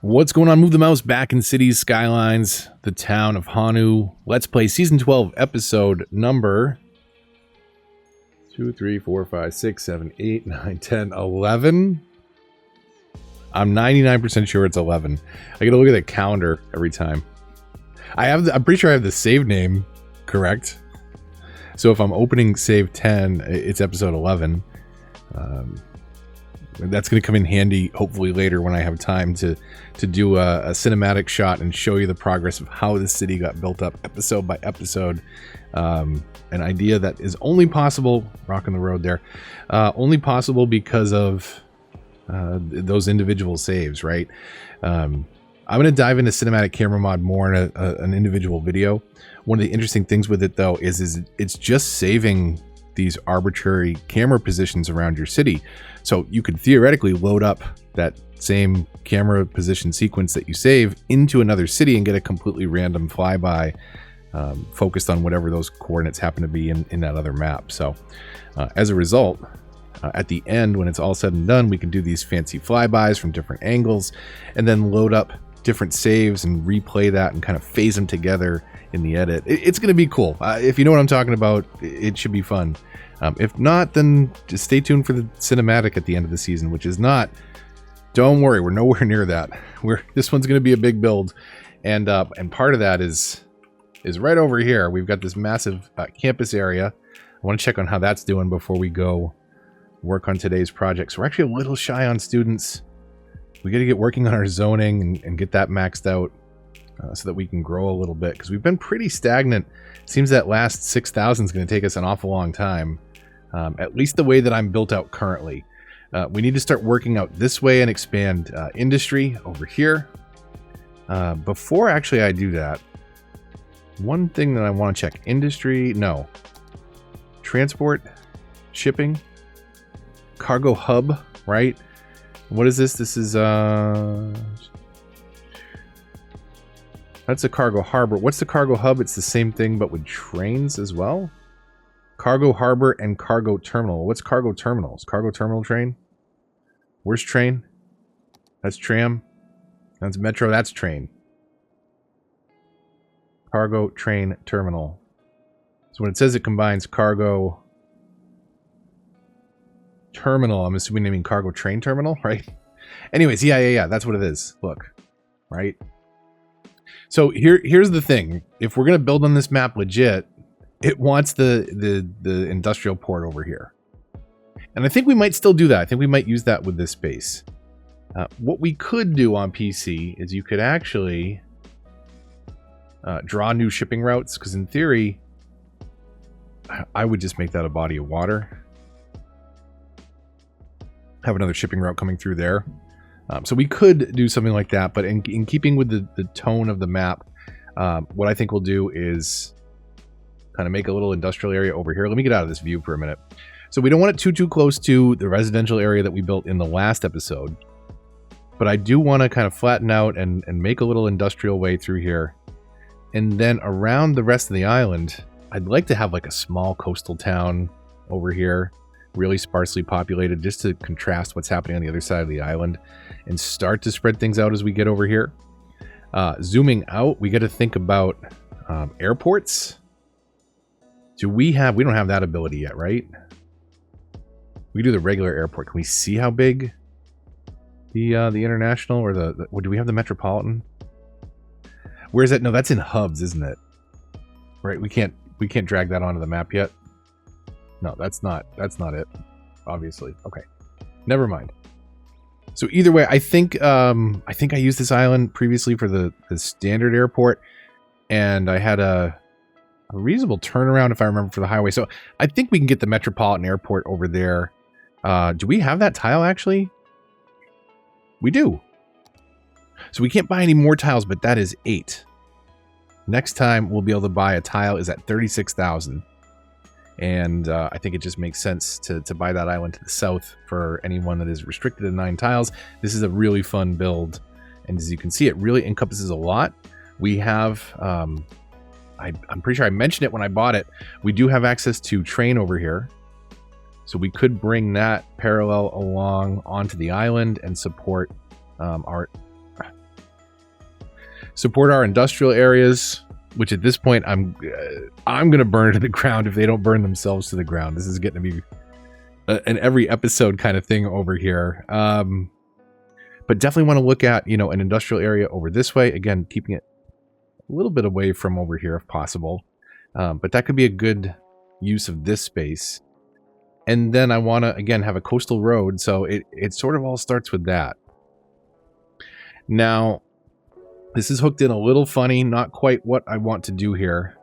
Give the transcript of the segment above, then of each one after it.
What's going on? Move the mouse back in cities, Skylines, the town of Honu. Let's play season 12, episode number 2, 3, 4, 5, 6, 7, 8, 9, 10, 11. I'm 99% sure it's 11. I gotta look at the calendar every time. I'm pretty sure I have the save name correct. So if I'm opening save 10, it's episode 11. That's going to come in handy hopefully later when I have time to do a cinematic shot and show you the progress of how the city got built up episode by episode. An idea that is only possible, rocking the road there, only possible because of those individual saves, right? I'm going to dive into cinematic camera mod more in an individual video. One of the interesting things with it though is it's just saving these arbitrary camera positions around your city. So you could theoretically load up that same camera position sequence that you save into another city and get a completely random flyby focused on whatever those coordinates happen to be in that other map. So as a result, at the end, when it's all said and done, we can do these fancy flybys from different angles and then load up different saves and replay that and kind of phase them together in the edit. It's going to be cool. If you know what I'm talking about, it should be fun. If not, then just stay tuned for the cinematic at the end of the season, which is not, don't worry, we're nowhere near that. This one's going to be a big build. And part of that is right over here. We've got this massive campus area. I want to check on how that's doing before we go work on today's project. So we're actually a little shy on students. We got to get working on our zoning and get that maxed out so that we can grow a little bit, because we've been pretty stagnant. Seems that last 6,000 is going to take us an awful long time, at least the way that I'm built out currently. We need to start working out this way and expand industry over here. Before actually I do that, one thing that I want to check, industry, no. Transport, shipping, cargo hub, right? What is this? This is that's a cargo harbor. What's the cargo hub? It's the same thing but with trains as well. Cargo harbor and cargo terminal. What's cargo terminals? Cargo terminal train? Where's train? That's tram. That's metro. That's train. Cargo train terminal. So when it says it combines cargo terminal, I'm assuming they mean cargo train terminal, right? Anyways, yeah, that's what it is. Look, right? So here's the thing. If we're gonna build on this map legit, it wants the industrial port over here, and I think we might still do that. I think we might use that with this space. What we could do on PC is you could actually draw new shipping routes, because in theory, I would just make that a body of water. Have another shipping route coming through there. So we could do something like that, but in keeping with the tone of the map, what I think we'll do is kind of make a little industrial area over here. Let me get out of this view for a minute. So we don't want it too close to the residential area that we built in the last episode, but I do want to kind of flatten out and make a little industrial way through here. And then around the rest of the island, I'd like to have like a small coastal town over here, really sparsely populated, just to contrast what's happening on the other side of the island and start to spread things out as we get over here. Zooming out, we got to think about airports. We don't have that ability yet, right? We do the regular airport. Can we see how big the international or do we have the metropolitan? Where is that? No, that's in hubs, isn't it? Right, we can't drag that onto the map yet. No, that's not it, obviously. Okay, never mind. So either way, I think I used this island previously for the standard airport, and I had a reasonable turnaround, if I remember, for the highway. So I think we can get the metropolitan airport over there. Do we have that tile actually? We do. So we can't buy any more tiles, but that is 8. Next time we'll be able to buy a tile is at 36,000. And I think it just makes sense to buy that island to the south for anyone that is restricted to 9 tiles. This is a really fun build, and as you can see, it really encompasses a lot. We have, I'm pretty sure I mentioned it when I bought it, we do have access to train over here. So we could bring that parallel along onto the island and support our Support our industrial areas, which at this point I'm gonna burn to the ground if they don't burn themselves to the ground. This is getting to be an every episode kind of thing over here. But definitely want to look at, you know, an industrial area over this way. Again, keeping it a little bit away from over here if possible. But that could be a good use of this space. And then I want to, again, have a coastal road. So it sort of all starts with that. Now, this is hooked in a little funny, not quite what I want to do here.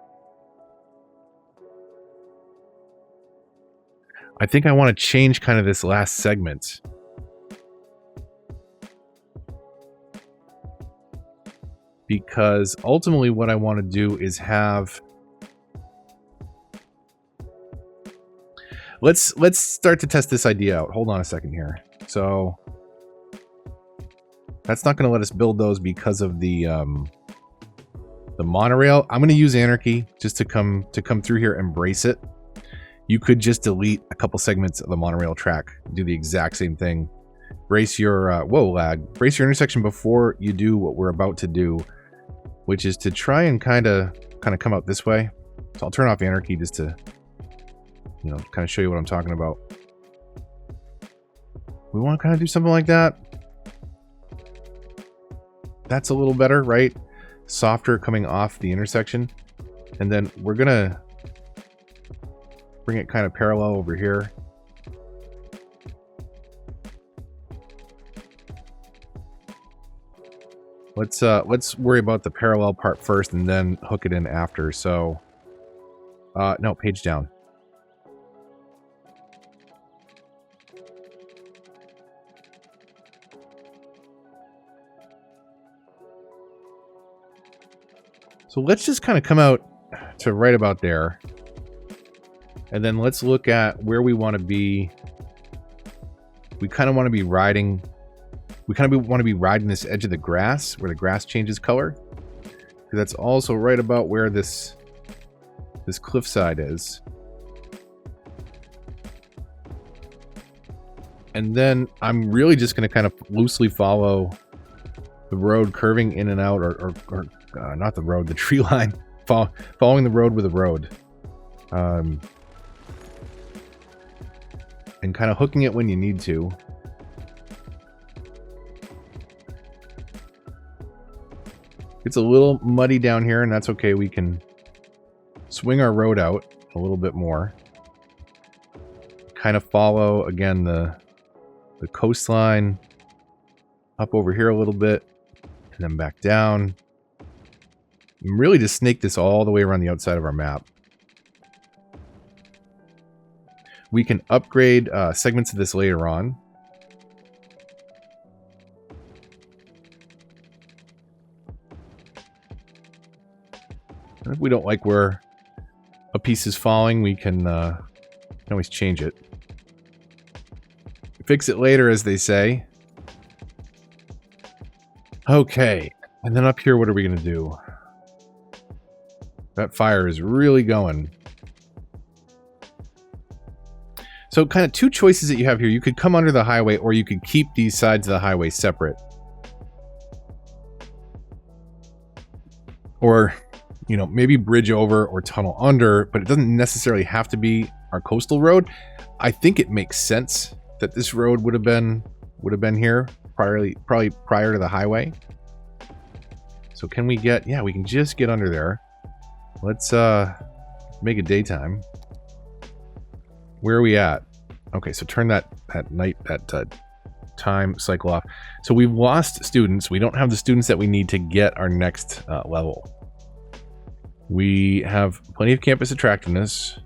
I think I want to change kind of this last segment. Because ultimately what I want to do is have... Let's start to test this idea out. Hold on a second here. So... That's not going to let us build those because of the monorail. I'm going to use Anarchy just to come through here and brace it. You could just delete a couple segments of the monorail track. Do the exact same thing. Brace your whoa lag. Brace your intersection before you do what we're about to do, which is to try and kind of come out this way. So I'll turn off Anarchy just to, you know, kind of show you what I'm talking about. We want to kind of do something like that. That's a little better, right? Softer coming off the intersection. And then we're going to bring it kind of parallel over here. Let's worry about the parallel part first and then hook it in after. So, no, page down. So let's just kind of come out to right about there. And then let's look at where we want to be. We kind of want to be riding. We kind of want to be riding this edge of the grass where the grass changes color. Because that's also right about where this cliffside is. And then I'm really just going to kind of loosely follow the road curving in and out, or not the road, the tree line, following the road with a road. And kind of hooking it when you need to. It's a little muddy down here, and that's okay. We can swing our road out a little bit more. Kind of follow, again, the coastline up over here a little bit, and then back down. And really just snake this all the way around the outside of our map. We can upgrade segments of this later on. And if we don't like where a piece is falling, we can always change it. Fix it later, as they say. Okay, and then up here, what are we going to do? That fire is really going. So kind of two choices that you have here. You could come under the highway, or you could keep these sides of the highway separate. Or, you know, maybe bridge over or tunnel under, but it doesn't necessarily have to be our coastal road. I think it makes sense that this road would have been here probably prior to the highway. So can we get, yeah, we can just get under there. Let's make it daytime. Where are we at? Okay, so turn that time cycle off. So we've lost students. We don't have the students that we need to get our next level. We have plenty of campus attractiveness.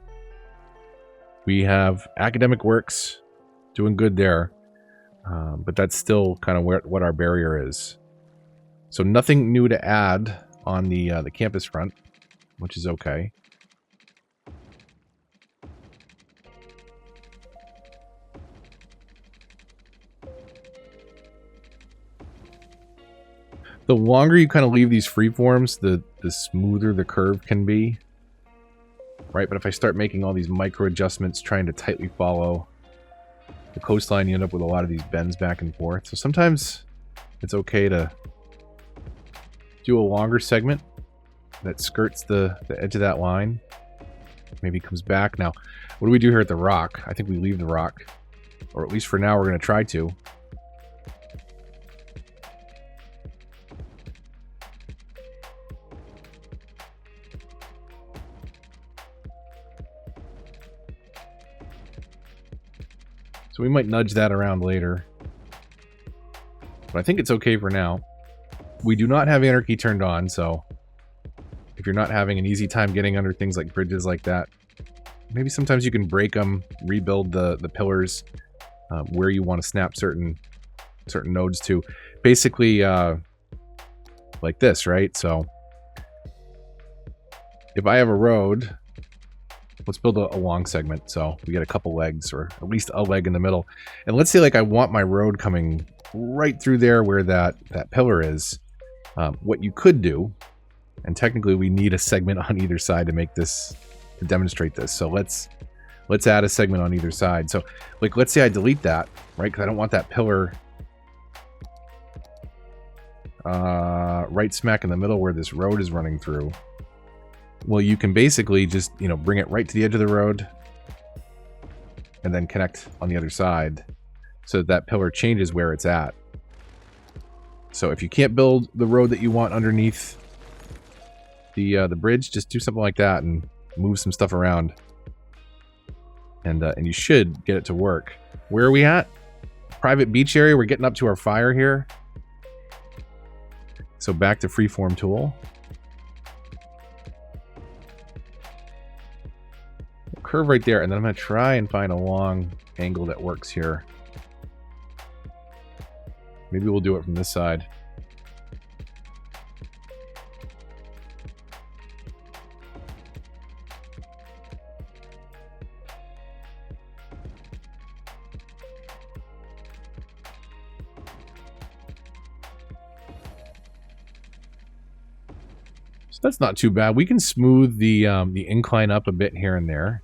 We have academic works, doing good there. But that's still kind of what our barrier is. So nothing new to add on the campus front, which is okay. The longer you kind of leave these freeforms, the smoother the curve can be. Right, but if I start making all these micro adjustments, trying to tightly follow the coastline, you end up with a lot of these bends back and forth. So sometimes it's okay to do a longer segment that skirts the edge of that line. Maybe comes back. Now, what do we do here at the rock? I think we leave the rock. Or at least for now, we're going to try to. So we might nudge that around later. But I think it's okay for now. We do not have anarchy turned on, so if you're not having an easy time getting under things like bridges like that, maybe sometimes you can break them, rebuild the pillars where you want to snap certain nodes to. Basically, like this, right? So if I have a road, let's build a long segment so we get a couple legs, or at least a leg in the middle. And let's say like I want my road coming right through there where that pillar is. What you could do, and technically we need a segment on either side to make this, to demonstrate this. So let's add a segment on either side. So like, let's say I delete that, right? Because I don't want that pillar right smack in the middle where this road is running through. Well, you can basically just, you know, bring it right to the edge of the road and then connect on the other side so that pillar changes where it's at. So if you can't build the road that you want underneath the bridge, just do something like that and move some stuff around. And you should get it to work. Where are we at? Private beach area. We're getting up to our fire here. So back to freeform tool. Curve right there, and then I'm going to try and find a long angle that works here. Maybe we'll do it from this side. So that's not too bad. We can smooth the incline up a bit here and there.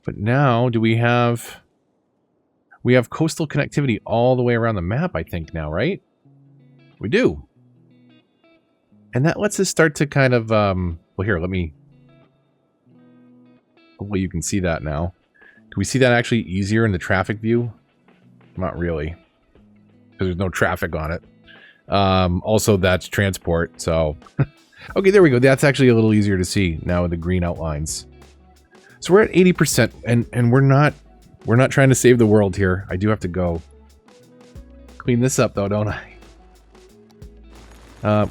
But now, do we have coastal connectivity all the way around the map, I think now, right? We do. And that lets us start to kind of, well, here, hopefully you can see that now. Can we see that actually easier in the traffic view? Not really, because there's no traffic on it. Also, that's transport, so. Okay, there we go. That's actually a little easier to see now with the green outlines. So we're at 80%, and we're not trying to save the world here. I do have to go clean this up, though, don't I?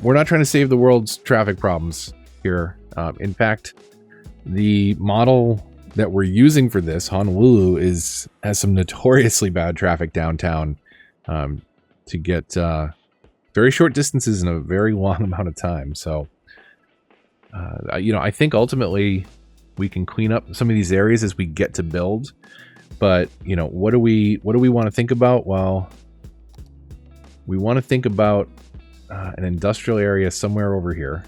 We're not trying to save the world's traffic problems here. In fact, the model that we're using for this, Honolulu, has some notoriously bad traffic downtown to get very short distances in a very long amount of time. So, you know, I think ultimately we can clean up some of these areas as we get to build, but you know, what do we want to think about? Well, we want to think about an industrial area somewhere over here.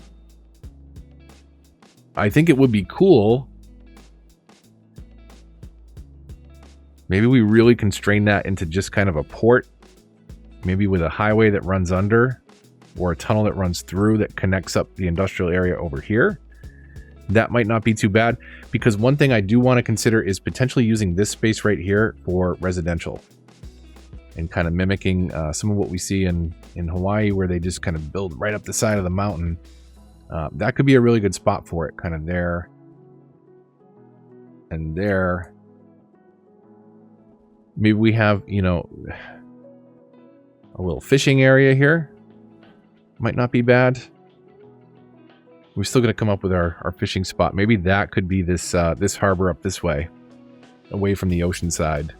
I think it would be cool. Maybe we really constrain that into just kind of a port, maybe with a highway that runs under, or a tunnel that runs through that connects up the industrial area over here. That might not be too bad, because one thing I do want to consider is potentially using this space right here for residential and kind of mimicking some of what we see in Hawaii, where they just kind of build right up the side of the mountain. That could be a really good spot for it, kind of there and there. Maybe we have, you know, a little fishing area here. Might not be bad. We're still going to come up with our fishing spot. Maybe that could be this this harbor up this way, away from the ocean side.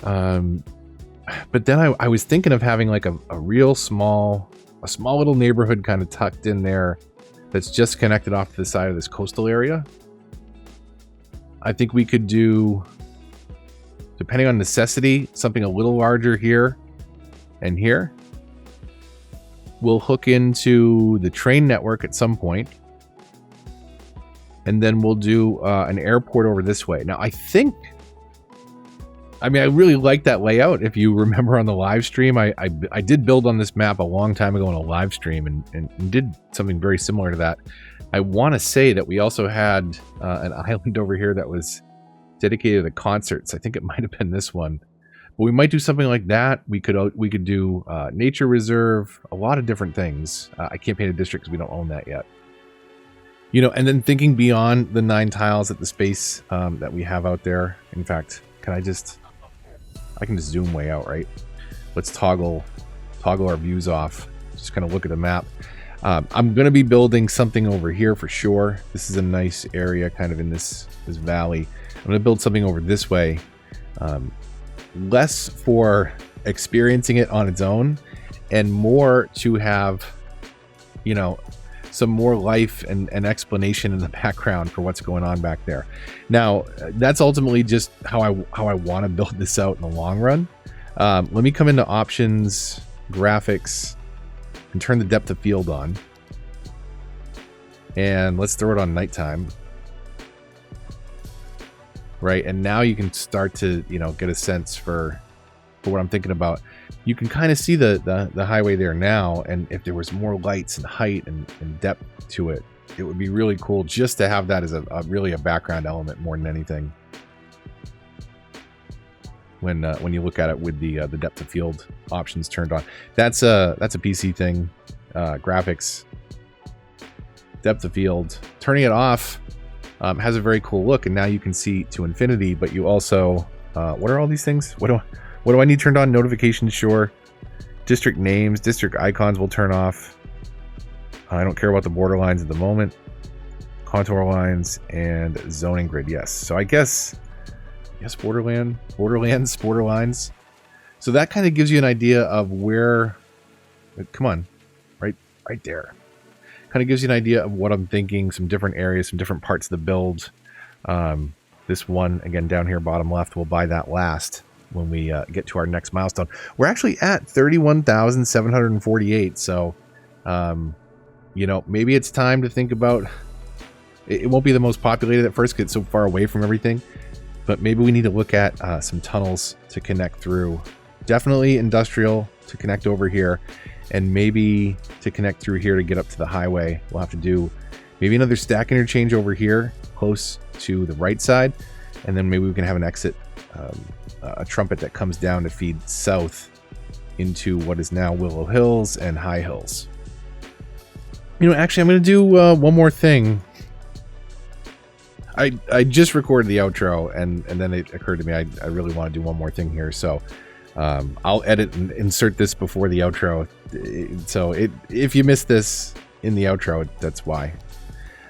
But then I was thinking of having like a real small little neighborhood kind of tucked in there that's just connected off to the side of this coastal area. I think we could do, depending on necessity, something a little larger here and here. We'll hook into the train network at some point. And then we'll do an airport over this way. Now, I think I mean, I really like that layout. If you remember on the live stream, I did build on this map a long time ago on a live stream and did something very similar to that. I want to say that we also had an island over here that was dedicated to concerts. I think it might have been this one. But we might do something like that. We could do nature reserve, a lot of different things. I can't paint a district because we don't own that yet. You know, and then thinking beyond the 9 tiles at the space that we have out there. In fact, I can just zoom way out, right? Let's toggle our views off. Just kind of look at the map. I'm going to be building something over here for sure. This is a nice area kind of in this valley. I'm going to build something over this way. Less for experiencing it on its own and more to have, you know, some more life and explanation in the background for what's going on back there. Now, that's ultimately just how I want to build this out in the long run. Let me come into options, graphics, and turn the depth of field on. And let's throw it on nighttime. Right, and now you can start to, you know, get a sense for what I'm thinking about. You can kind of see the highway there now, and if there was more lights and height and depth to it, it would be really cool just to have that as really a background element more than anything. When you look at it with the depth of field options turned on, that's a PC thing. Graphics, depth of field, turning it off. Has a very cool look, and now you can see to infinity, but you also what are all these things? What do I need turned on? Notifications, sure. District names, district icons will turn off. I don't care about the border lines at the moment. Contour lines and zoning grid, yes. So I guess borderlands, border lines. So that kind of gives you an idea of where, come on, right there. Kind of gives you an idea of what I'm thinking, some different areas, some different parts of the build. This one, again, down here, bottom left, we'll buy that last when we get to our next milestone. We're actually at 31,748, so, you know, maybe it's time to think about, it won't be the most populated at first because it's so far away from everything, but maybe we need to look at some tunnels to connect through. Definitely industrial to connect over here. And maybe to connect through here to get up to the highway, we'll have to do maybe another stack interchange over here, close to the right side. And then maybe we can have an exit, a trumpet that comes down to feed south into what is now Willow Hills and High Hills. You know, actually, I'm going to do one more thing. I just recorded the outro, and then it occurred to me I really want to do one more thing here. So I'll edit and insert this before the outro. So if you missed this in the outro, that's why.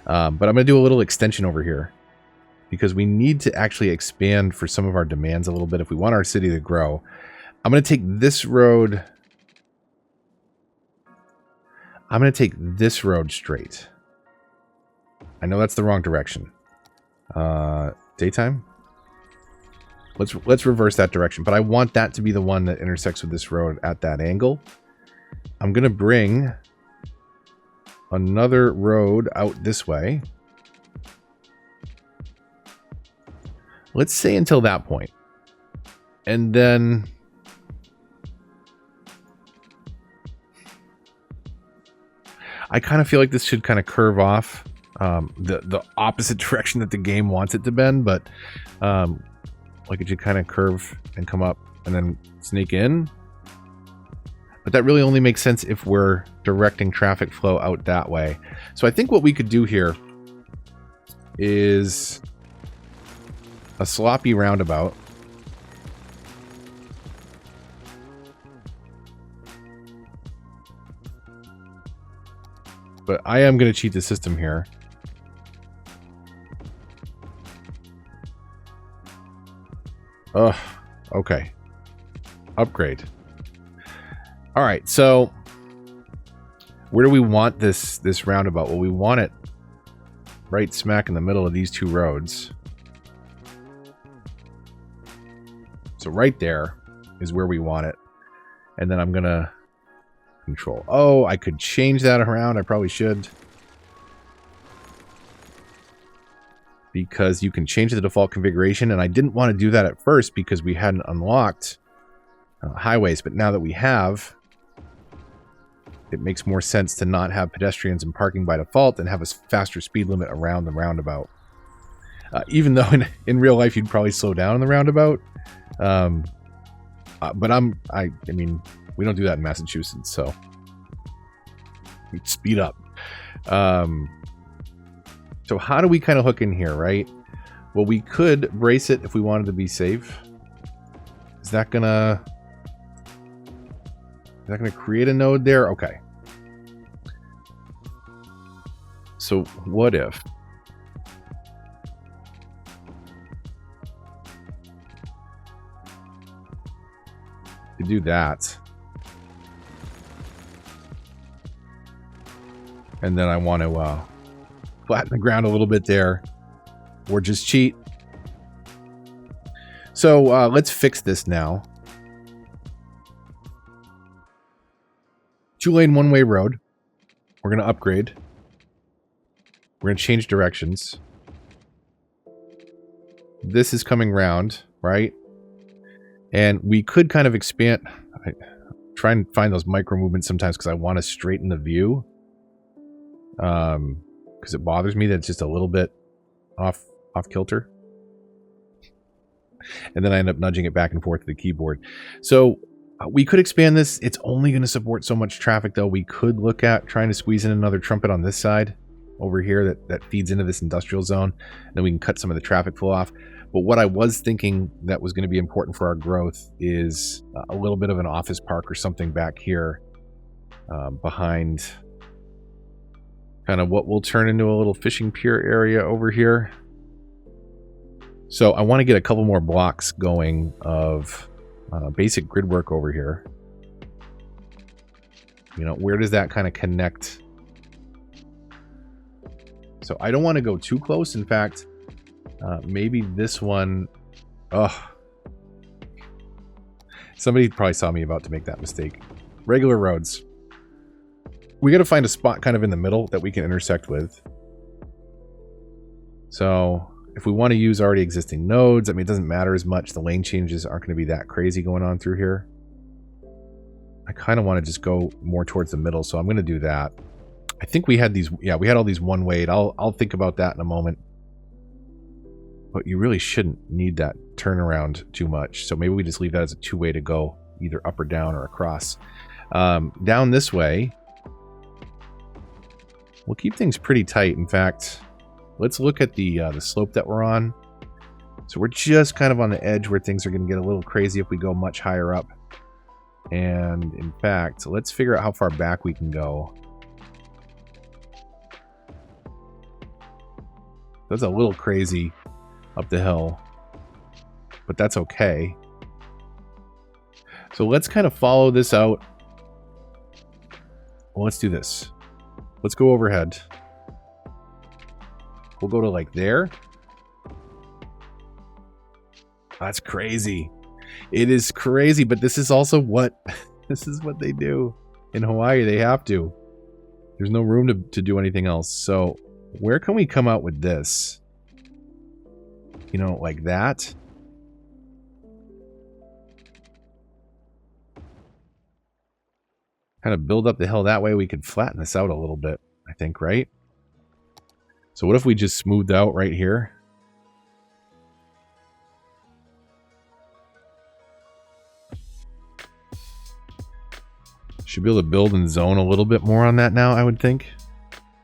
But I'm going to do a little extension over here because we need to actually expand for some of our demands a little bit if we want our city to grow. I'm going to take this road. I'm going to take this road straight. I know that's the wrong direction. Daytime? Let's reverse that direction, but I want that to be the one that intersects with this road at that angle. I'm going to bring another road out this way. Let's say until that point. And then I kind of feel like this should kind of curve off the opposite direction that the game wants it to bend, but like it should kind of curve and come up and then sneak in. But that really only makes sense if we're directing traffic flow out that way. So I think what we could do here is a sloppy roundabout. But I am going to cheat the system here. Ugh, okay. Upgrade. All right, so where do we want this roundabout? Well, we want it right smack in the middle of these two roads. So right there is where we want it. And then I'm going to control. Oh, I could change that around. I probably should. because you can change the default configuration, and I didn't want to do that at first because we hadn't unlocked highways, but now that we have, it makes more sense to not have pedestrians and parking by default and have a faster speed limit around the roundabout. Even though in real life you'd probably slow down in the roundabout, but I mean, we don't do that in Massachusetts, so speed up. So how do we kind of hook in here, right? Well, we could brace it if we wanted to be safe. Is that gonna create a node there? Okay. So what if to do that, and then I want to flatten the ground a little bit there, or just cheat. So let's fix this now. 2-lane one-way road. We're going to upgrade. We're going to change directions. This is coming round, right? And we could kind of expand. I try and find those micro movements sometimes because I want to straighten the view. Because it bothers me that it's just a little bit off kilter. And then I end up nudging it back and forth to the keyboard. So we could expand this. It's only going to support so much traffic, though. We could look at trying to squeeze in another trumpet on this side over here that feeds into this industrial zone. And then we can cut some of the traffic flow off. But what I was thinking that was going to be important for our growth is a little bit of an office park or something back here behind kind of what will turn into a little fishing pier area over here. So I want to get a couple more blocks going of basic grid work over here. You know, where does that kind of connect? So I don't want to go too close. In fact, maybe this one. Oh, somebody probably saw me about to make that mistake. Regular roads. We got to find a spot kind of in the middle that we can intersect with. So if we want to use already existing nodes, I mean, it doesn't matter as much. The lane changes aren't going to be that crazy going on through here. I kind of want to just go more towards the middle, so I'm going to do that. I think we had these, yeah, we had all these one-way. I'll think about that in a moment. But you really shouldn't need that turnaround too much. So maybe we just leave that as a two-way to go, either up or down or across. Down this way, we'll keep things pretty tight. In fact, let's look at the slope that we're on. So we're just kind of on the edge where things are going to get a little crazy if we go much higher up. And in fact, let's figure out how far back we can go. That's a little crazy up the hill, but that's okay. So let's kind of follow this out. Well, let's do this. Let's go overhead. We'll go to like there. That's crazy. It is crazy, but this is also what this is what they do in Hawaii. They have to. There's no room to do anything else. So where can we come out with this? You know, like that. Kind of build up the hill that way. We could flatten this out a little bit, I think, right? So what if we just smoothed out right here? Should be able to build and zone a little bit more on that now, I would think.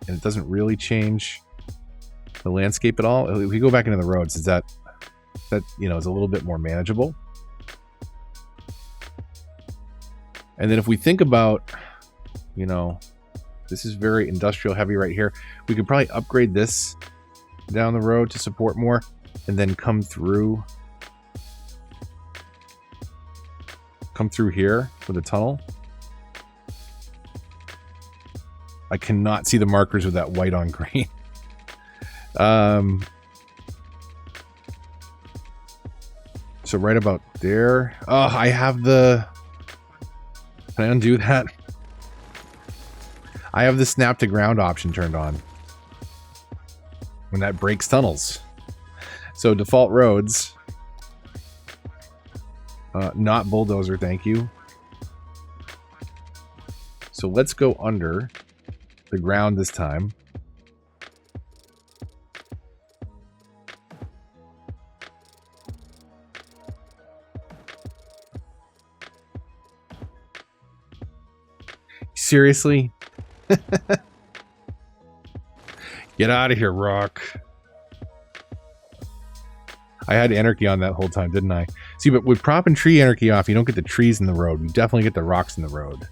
And it doesn't really change the landscape at all. If we go back into the roads, is that you know, is a little bit more manageable. And then if we think about, you know, this is very industrial heavy right here. We could probably upgrade this down the road to support more and then come through here with a tunnel. I cannot see the markers with that white on green. So right about there. Oh, I have the... Can I undo that? I have the snap to ground option turned on. When that breaks tunnels. So default roads, not bulldozer, thank you. So let's go under the ground this time. Seriously? Get out of here, Rock. I had anarchy on that whole time, didn't I? See, but with prop and tree anarchy off, you don't get the trees in the road. You definitely get the rocks in the road.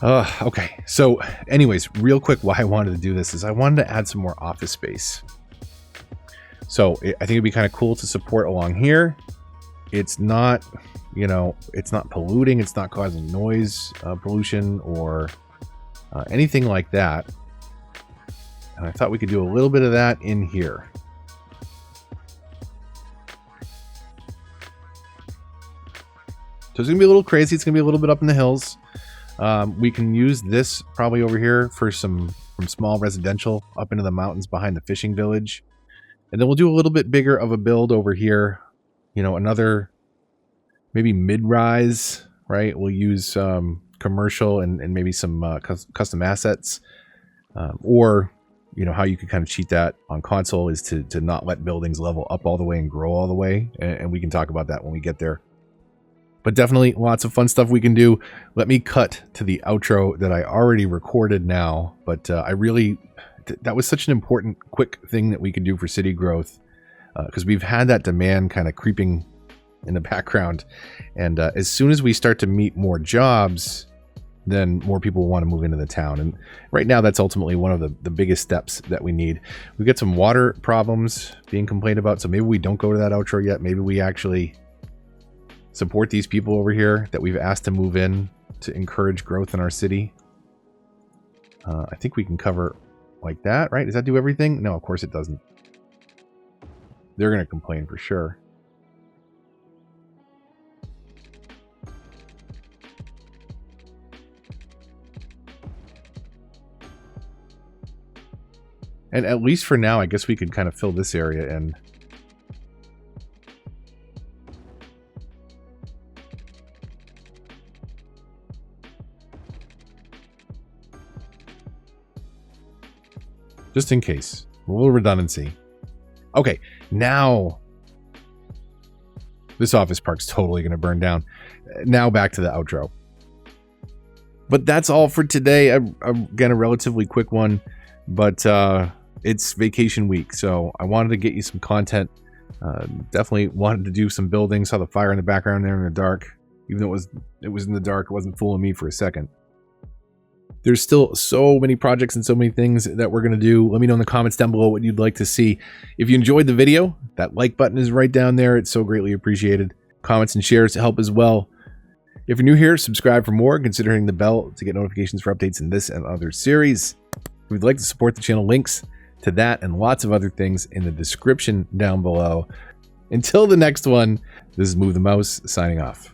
Okay. So anyways, real quick, why I wanted to do this is I wanted to add some more office space. So I think it'd be kind of cool to support along here. It's not, you know, it's not polluting. It's not causing noise pollution or anything like that. And I thought we could do a little bit of that in here. So it's going to be a little crazy. It's going to be a little bit up in the hills. We can use this probably over here for some small residential up into the mountains behind the fishing village. And then we'll do a little bit bigger of a build over here. You know, another maybe mid-rise, right? We'll use commercial and maybe some custom assets. Or, you know, how you could kind of cheat that on console is to not let buildings level up all the way and grow all the way. And we can talk about that when we get there. But definitely lots of fun stuff we can do. Let me cut to the outro that I already recorded now. But that was such an important, quick thing that we could do for city growth. Because we've had that demand kind of creeping in the background. And as soon as we start to meet more jobs, then more people want to move into the town. And right now, that's ultimately one of the biggest steps that we need. We've got some water problems being complained about. So maybe we don't go to that outro yet. Maybe we actually support these people over here that we've asked to move in to encourage growth in our city. I think we can cover like that, right? Does that do everything? No, of course it doesn't. They're going to complain for sure. And at least for now, I guess we could kind of fill this area in. Just in case. A little redundancy. Okay, now this office park's totally going to burn down. Now back to the outro. But that's all for today. Again, a relatively quick one, but it's vacation week, so I wanted to get you some content. Definitely wanted to do some building. Saw the fire in the background there in the dark. Even though it was in the dark, it wasn't fooling me for a second. There's still so many projects and so many things that we're going to do. Let me know in the comments down below what you'd like to see. If you enjoyed the video, that like button is right down there. It's so greatly appreciated. Comments and shares help as well. If you're new here, subscribe for more. Consider hitting the bell to get notifications for updates in this and other series. If you'd like to support the channel, links to that and lots of other things in the description down below. Until the next one, this is Move the Mouse signing off.